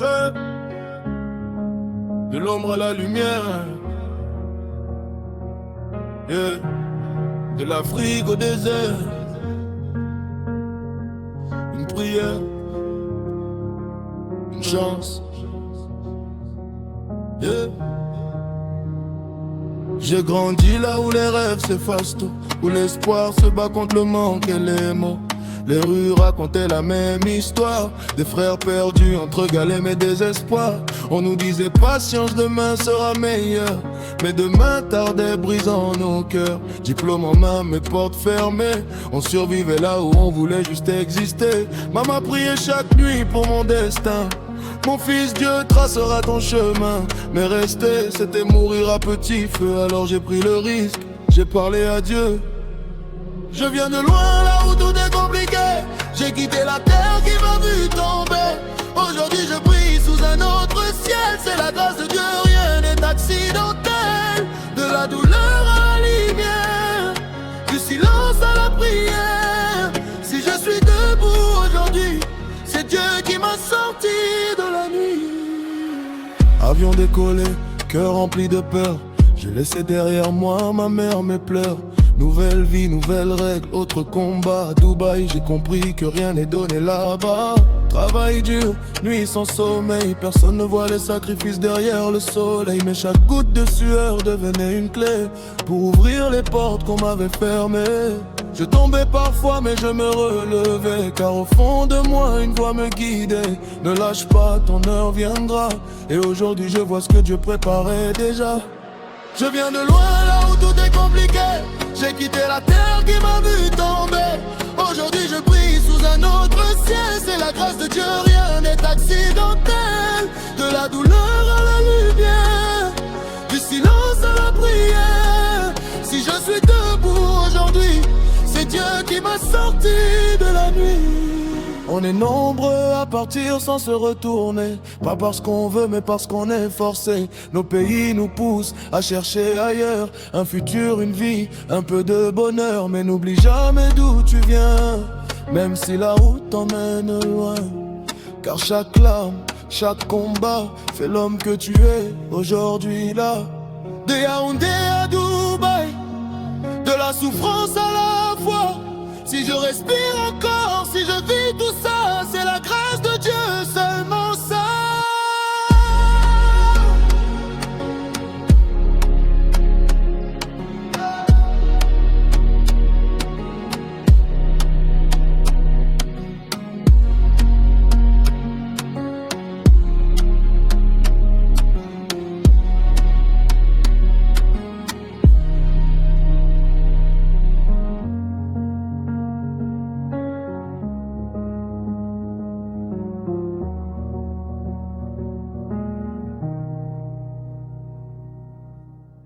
Eh, de l'ombre à la lumière, yeah. De l'Afrique au désert, une prière, une chance, yeah. J'ai grandi là où les rêves s'effacent tôt, où l'espoir se bat contre le manque et les mots. Les rues racontaient la même histoire, des frères perdus entre galères et désespoir. On nous disait patience, demain sera meilleur, mais demain tardait brisant nos cœurs. Diplôme en main, mes portes fermées, on survivait là où on voulait juste exister. Maman priait chaque nuit pour mon destin. Mon fils, Dieu tracera ton chemin. Mais rester, c'était mourir à petit feu. Alors j'ai pris le risque, j'ai parlé à Dieu. Je viens de loin, là où tout est compliqué. J'ai quitté la terre qui m'a vu tomber. Aujourd'hui je brille sous un autre ciel. C'est la grâce de Dieu, rien n'est accidentel. De la douleur à la lumière, du silence à la prière. Si je suis debout aujourd'hui, c'est Dieu qui m'a sorti de la nuit. Avion décollé, cœur rempli de peur. J'ai laissé derrière moi ma mère, mes pleurs. Nouvelle vie, nouvelles règles, autre combat. À Dubaï, j'ai compris que rien n'est donné là-bas. Travail dur, nuit sans sommeil. Personne ne voit les sacrifices derrière le soleil. Mais chaque goutte de sueur devenait une clé pour ouvrir les portes qu'on m'avait fermées. Je tombais parfois mais je me relevais, car au fond de moi une voix me guidait. Ne lâche pas, ton heure viendra. Et aujourd'hui je vois ce que Dieu préparait déjà. Je viens de loin, là où tout est compliqué. J'ai quitté la terre qui m'a vu tomber. Aujourd'hui je brille sous un autre ciel. C'est la grâce de Dieu, rien n'est accidentel. De la douleur à la lumière, du silence à la prière. Si je suis debout aujourd'hui, c'est Dieu qui m'a sorti de la nuit. On est nombreux à partir sans se retourner. Pas parce qu'on veut mais parce qu'on est forcé. Nos pays nous poussent à chercher ailleurs un futur, une vie, un peu de bonheur. Mais n'oublie jamais d'où tu viens, même si la route t'emmène loin. Car chaque larme, chaque combat fait l'homme que tu es aujourd'hui là. De Yaoundé à Dubaï, de la souffrance à la foi. Si je respire encore, si je vis tout ça, c'est la